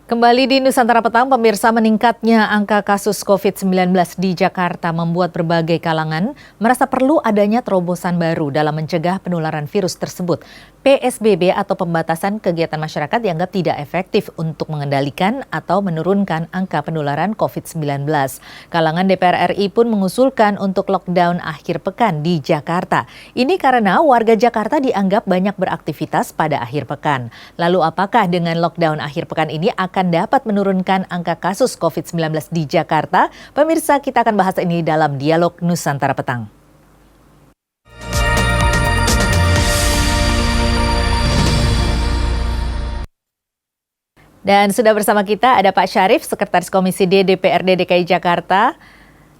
Kembali di Nusantara Petang, pemirsa, meningkatnya angka kasus COVID-19 di Jakarta membuat berbagai kalangan merasa perlu adanya terobosan baru dalam mencegah penularan virus tersebut. PSBB atau pembatasan kegiatan masyarakat dianggap tidak efektif untuk mengendalikan atau menurunkan angka penularan COVID-19. Kalangan DPR RI pun mengusulkan untuk lockdown akhir pekan di Jakarta. Ini karena warga Jakarta dianggap banyak beraktivitas pada akhir pekan. Lalu apakah dengan lockdown akhir pekan ini akan dapat menurunkan angka kasus COVID-19 di Jakarta? Pemirsa, kita akan bahas ini dalam Dialog Nusantara Petang. Dan sudah bersama kita ada Pak Syarif, Sekretaris Komisi D DPRD DKI Jakarta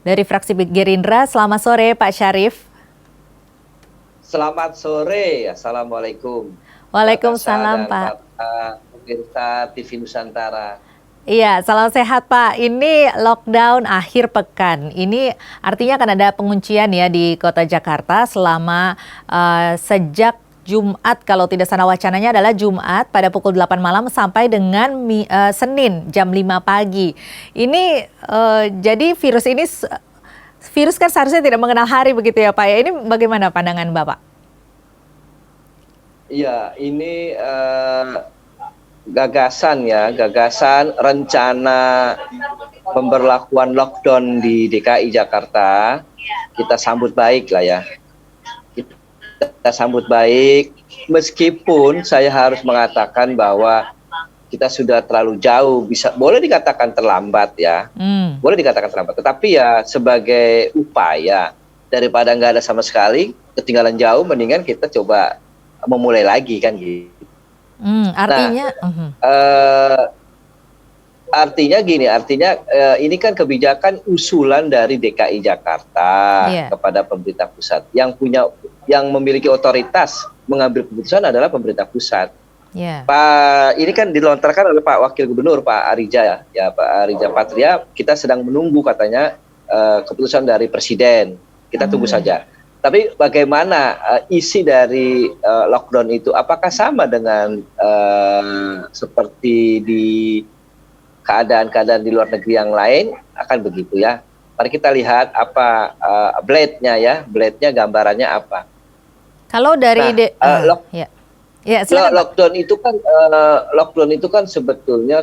dari fraksi Gerindra. Selamat sore Pak Syarif. Selamat sore, Assalamualaikum. Waalaikumsalam Pak. Pemirsa TV Nusantara. Iya, salam sehat Pak. Ini lockdown akhir pekan. Ini artinya akan ada penguncian ya di Kota Jakarta selama sejak Jumat, kalau tidak salah wacananya adalah Jumat pada pukul 8 malam sampai dengan Senin jam 5 pagi. Ini jadi virus kan seharusnya tidak mengenal hari begitu ya Pak ya. Ini bagaimana pandangan Bapak? Iya, ini gagasan rencana pemberlakuan lockdown di DKI Jakarta. Kita sambut baik lah ya. Kita sambut baik, meskipun saya harus mengatakan bahwa kita sudah terlalu jauh, boleh dikatakan terlambat ya, boleh dikatakan terlambat, tetapi ya sebagai upaya daripada nggak ada sama sekali, ketinggalan jauh, mendingan kita coba memulai lagi kan gitu. Artinya, artinya ini kan kebijakan usulan dari DKI Jakarta kepada pemerintah pusat. Yang memiliki otoritas mengambil keputusan adalah pemerintah pusat. Pak, ini kan dilontarkan oleh Pak Wakil Gubernur Pak Arija ya, Pak Arija Patria. Kita sedang menunggu katanya keputusan dari Presiden. Kita tunggu saja. Tapi bagaimana isi dari lockdown itu? Apakah sama dengan seperti di keadaan-keadaan di luar negeri yang lain? Akan begitu ya. Mari kita lihat apa blade-nya, gambarannya apa. Kalau dari lockdown itu kan sebetulnya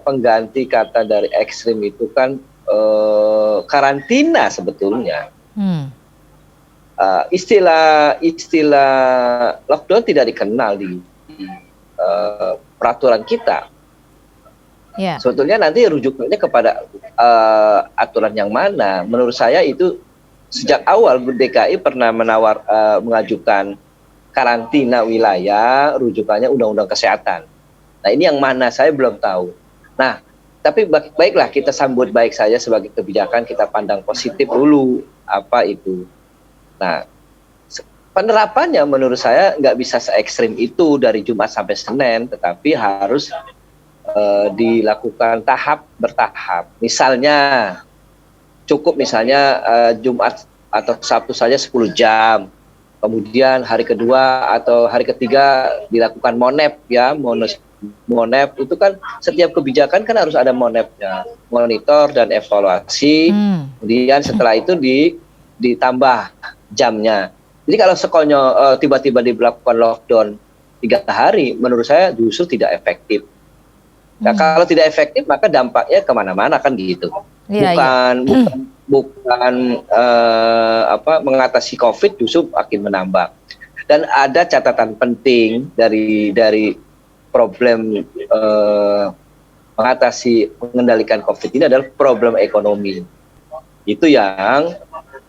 pengganti kata dari ekstrim itu kan karantina sebetulnya. Istilah lockdown tidak dikenal di peraturan kita. Sebetulnya nanti rujukannya kepada aturan yang mana? Menurut saya itu sejak awal DKI pernah mengajukan karantina wilayah, rujukannya Undang-Undang Kesehatan. Nah ini yang mana saya belum tahu. Nah tapi baiklah, kita sambut baik saja sebagai kebijakan, kita pandang positif dulu apa itu. Nah penerapannya menurut saya nggak bisa se-ekstrim itu dari Jumat sampai Senin, tetapi harus dilakukan bertahap. Misalnya cukup Jumat atau Sabtu saja 10 jam. Kemudian hari kedua atau hari ketiga dilakukan monep ya, monep itu kan setiap kebijakan kan harus ada monepnya, monitor dan evaluasi. Kemudian setelah itu ditambah jamnya. Jadi kalau sekonyol tiba-tiba dilakukan lockdown 3 hari, menurut saya justru tidak efektif. Nah, kalau tidak efektif maka dampaknya kemana-mana kan gitu. Bukan mengatasi COVID, justru makin menambah. Dan ada catatan penting dari problem mengendalikan COVID ini adalah problem ekonomi. Itu yang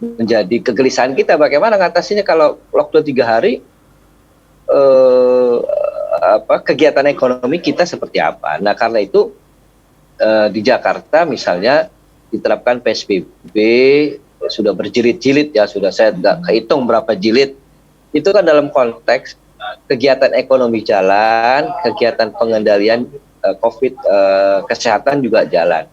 menjadi kegelisahan kita, bagaimana mengatasinya kalau lockdown 3 hari. Kegiatan ekonomi kita seperti apa. Nah karena itu di Jakarta misalnya diterapkan PSBB sudah berjilid-jilid ya, sudah saya nggak kehitung berapa jilid. Itu kan dalam konteks kegiatan ekonomi jalan, kegiatan pengendalian COVID, kesehatan juga jalan.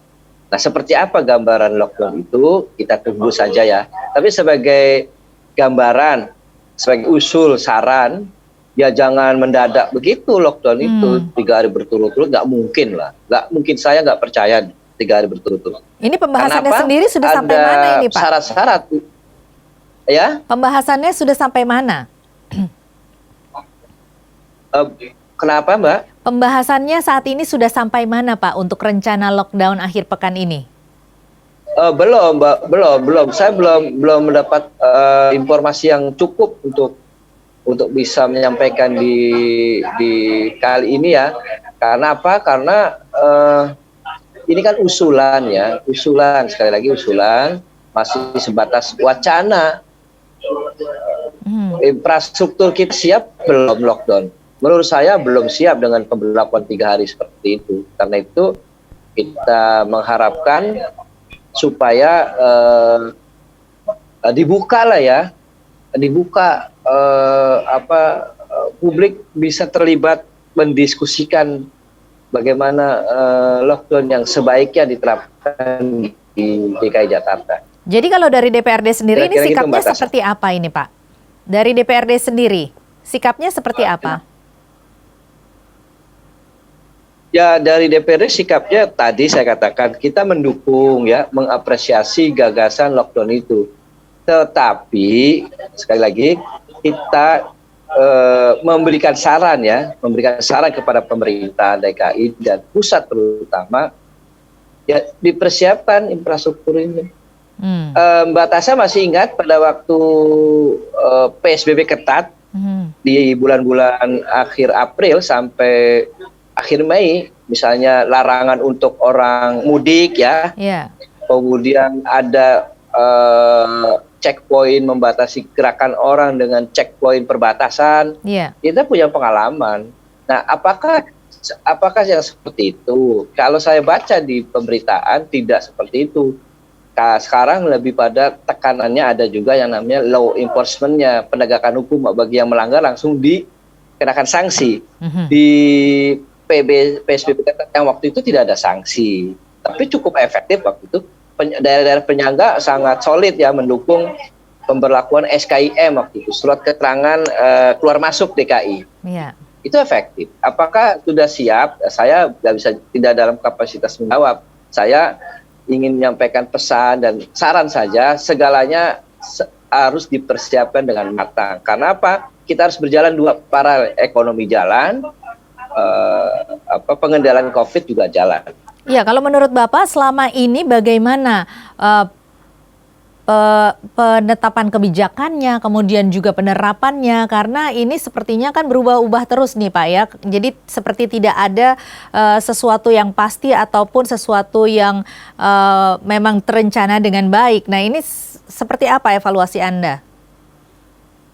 Nah seperti apa gambaran lockdown itu kita tunggu saja ya. Tapi sebagai gambaran, sebagai usul saran, ya jangan mendadak begitu lockdown itu 3 hari berturut-turut, nggak mungkin lah. Nggak mungkin, saya nggak percaya 3 hari berturut-turut. Ini pembahasannya Kenapa? sendiri sudah sampai Ada mana ini Pak? Syarat-syarat, ya. Pembahasannya sudah sampai mana? Kenapa Mbak? Pembahasannya saat ini sudah sampai mana Pak untuk rencana lockdown akhir pekan ini? Belum, Mbak, belum. Saya belum mendapat informasi yang cukup untuk bisa menyampaikan di kali ini ya. Karena apa? Karena ini kan usulan ya, sekali lagi usulan, masih sebatas wacana. Infrastruktur kita siap belum lockdown? Menurut saya belum siap dengan pemberlakuan 3 hari seperti itu. Karena itu kita mengharapkan supaya dibuka lah ya, publik bisa terlibat mendiskusikan bagaimana lockdown yang sebaiknya diterapkan di DKI Jakarta. Jadi kalau dari DPRD sendiri ini Kira-kira gitu, sikapnya Mbak Tasya. seperti apa ini Pak? Dari DPRD sendiri sikapnya seperti apa? Ya, dari DPRD sikapnya tadi saya katakan kita mendukung ya, mengapresiasi gagasan lockdown itu. Tetapi sekali lagi kita memberikan saran kepada pemerintah DKI dan pusat terutama ya dipersiapkan infrastruktur ini. Mbak Tasya masih ingat pada waktu PSBB ketat di bulan-bulan akhir April sampai akhir Mei, misalnya larangan untuk orang mudik ya, kemudian ada checkpoint membatasi gerakan orang dengan checkpoint perbatasan. Kita punya pengalaman. Nah, apakah yang seperti itu? Kalau saya baca di pemberitaan tidak seperti itu. Sekarang lebih pada tekanannya ada juga yang namanya law enforcement-nya, penegakan hukum bagi yang melanggar langsung dikenakan sanksi. Di PSBB yang waktu itu tidak ada sanksi, tapi cukup efektif waktu itu. Daerah-daerah penyangga sangat solid ya mendukung pemberlakuan SKIM waktu itu, surat keterangan keluar masuk DKI. Itu efektif. Apakah sudah siap? Saya nggak bisa, tidak dalam kapasitas menjawab. Saya ingin menyampaikan pesan dan saran saja, segalanya harus dipersiapkan dengan matang. Karena apa? Kita harus berjalan dua paralel, ekonomi jalan, pengendalian COVID juga jalan. Ya, kalau menurut Bapak selama ini bagaimana penetapan kebijakannya, kemudian juga penerapannya, karena ini sepertinya kan berubah-ubah terus nih Pak ya. Jadi seperti tidak ada sesuatu yang pasti ataupun sesuatu yang memang terencana dengan baik. Nah, ini seperti apa evaluasi Anda?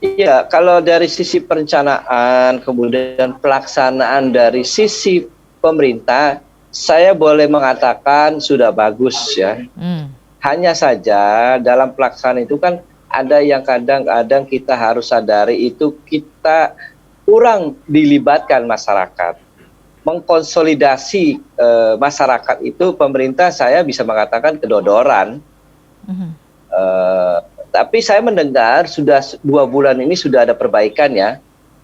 Iya, kalau dari sisi perencanaan, kemudian pelaksanaan dari sisi pemerintah, saya boleh mengatakan sudah bagus ya. Hanya saja dalam pelaksanaan itu kan ada yang kadang-kadang kita harus sadari itu kita kurang dilibatkan masyarakat. Mengkonsolidasi masyarakat itu pemerintah saya bisa mengatakan kedodoran. Tapi saya mendengar sudah 2 bulan ini sudah ada perbaikan ya.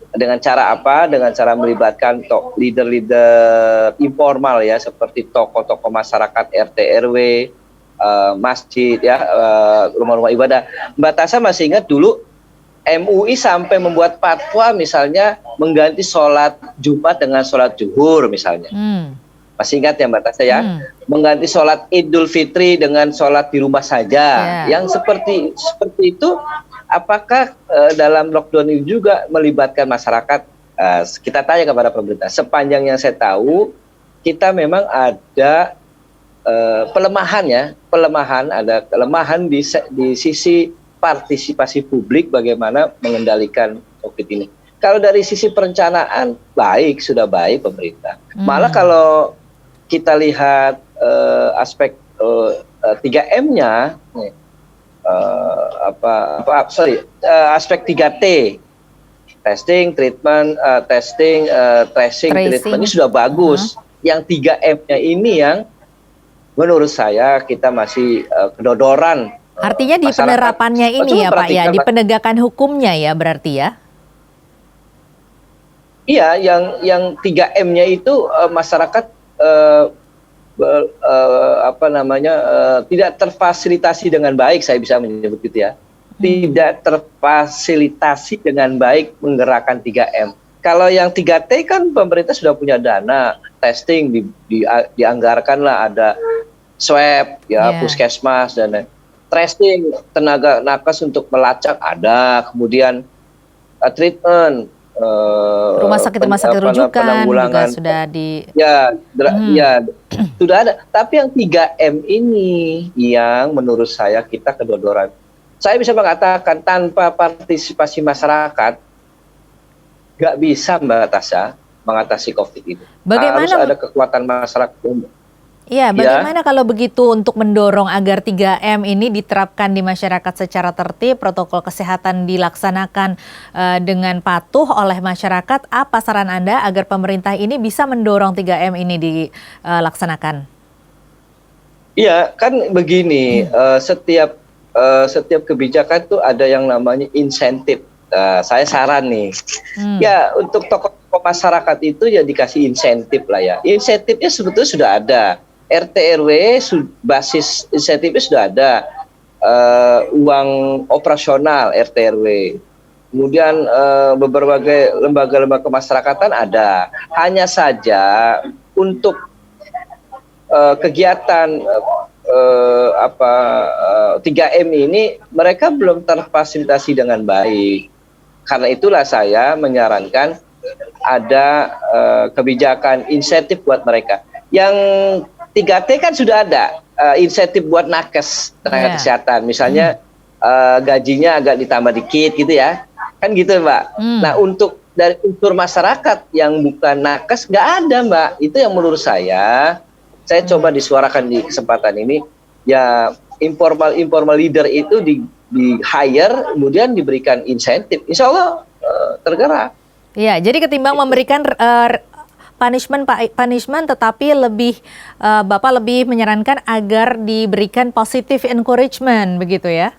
Dengan cara apa? Dengan cara melibatkan leader-leader informal ya, seperti tokoh-tokoh masyarakat RT RW, masjid ya, rumah-rumah ibadah. Mbak Tasya masih ingat dulu MUI sampai membuat fatwa misalnya mengganti sholat Jumat dengan sholat zuhur misalnya. Masih ingat ya Mbak Tasya ya? Mengganti sholat Idul Fitri dengan sholat di rumah saja. Yang seperti itu, apakah dalam lockdown ini juga melibatkan masyarakat? Kita tanya kepada pemerintah. Sepanjang yang saya tahu, kita memang ada ada kelemahan di sisi partisipasi publik bagaimana mengendalikan COVID ini. Kalau dari sisi perencanaan sudah baik pemerintah. Malah kalau kita lihat aspek 3M-nya, aspek 3T, testing, treatment, tracing, treatment ini sudah bagus. Yang 3M-nya ini yang menurut saya kita masih kedodoran. Artinya di penerapannya ini ya Pak ya, di penegakan hukumnya ya berarti ya? Iya, yang 3M-nya itu masyarakat tidak terfasilitasi dengan baik, saya bisa menyebut gitu ya. Tidak terfasilitasi dengan baik menggerakkan 3M. Kalau yang 3T kan pemerintah sudah punya dana testing, dianggarkanlah ada swab ya, puskesmas dan tracing, tenaga nakes untuk melacak ada, kemudian treatment, Rumah sakit rujukan juga sudah sudah ada. Tapi yang 3M ini yang menurut saya kita kedodoran. Saya bisa mengatakan tanpa partisipasi masyarakat nggak bisa Mbak Tasya mengatasi COVID ini. Harus ada kekuatan masyarakat. Iya, bagaimana kalau begitu untuk mendorong agar 3M ini diterapkan di masyarakat secara tertib, protokol kesehatan dilaksanakan dengan patuh oleh masyarakat? Apa saran Anda agar pemerintah ini bisa mendorong 3M ini dilaksanakan? Iya, kan begini, setiap kebijakan tuh ada yang namanya insentif. Saya saran nih, ya untuk tokoh masyarakat itu ya dikasih insentif lah ya. Insentifnya sebetulnya sudah ada. RT RW basis insentifnya sudah ada, uang operasional RT RW, kemudian berbagai lembaga-lembaga kemasyarakatan ada. Hanya saja untuk kegiatan 3M ini mereka belum terfasilitasi dengan baik. Karena itulah saya menyarankan ada kebijakan insentif buat mereka. Yang 3T kan sudah ada insentif buat nakes tenaga kesehatan, misalnya gajinya agak ditambah dikit gitu ya, kan gitu Mbak. Nah untuk dari unsur masyarakat yang bukan nakes nggak ada Mbak, itu yang menurut saya coba disuarakan di kesempatan ini ya, informal leader itu di hire kemudian diberikan insentif, insya Allah tergerak. Ya, jadi ketimbang memberikan punishment tetapi Bapak lebih menyarankan agar diberikan positive encouragement begitu ya?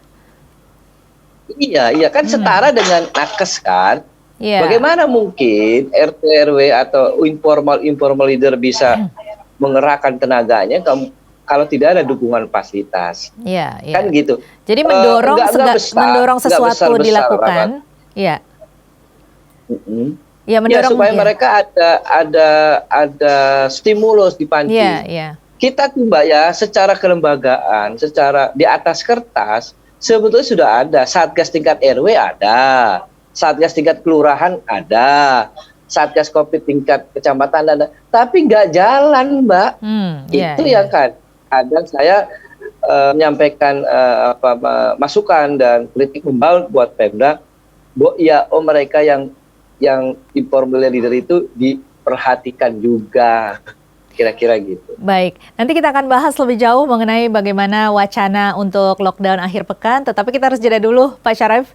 Iya kan setara dengan nakes kan. Bagaimana mungkin RT RW atau informal leader bisa mengerahkan tenaganya kalau tidak ada dukungan fasilitas? Kan gitu. Jadi mendorong sesuatu dilakukan. Iya. Ya, supaya mereka ada stimulus dipancing. Kita tuh Mbak ya, secara kelembagaan, secara di atas kertas sebetulnya sudah ada satgas tingkat RW, ada satgas tingkat kelurahan, ada satgas COVID tingkat kecamatan, ada, tapi nggak jalan Mbak. Itu yang kadang saya menyampaikan masukan dan kritik membangun buat Pemda, mereka yang informal leader itu diperhatikan juga, kira-kira gitu. Baik, nanti kita akan bahas lebih jauh mengenai bagaimana wacana untuk lockdown akhir pekan, tetapi kita harus jeda dulu Pak Syarif.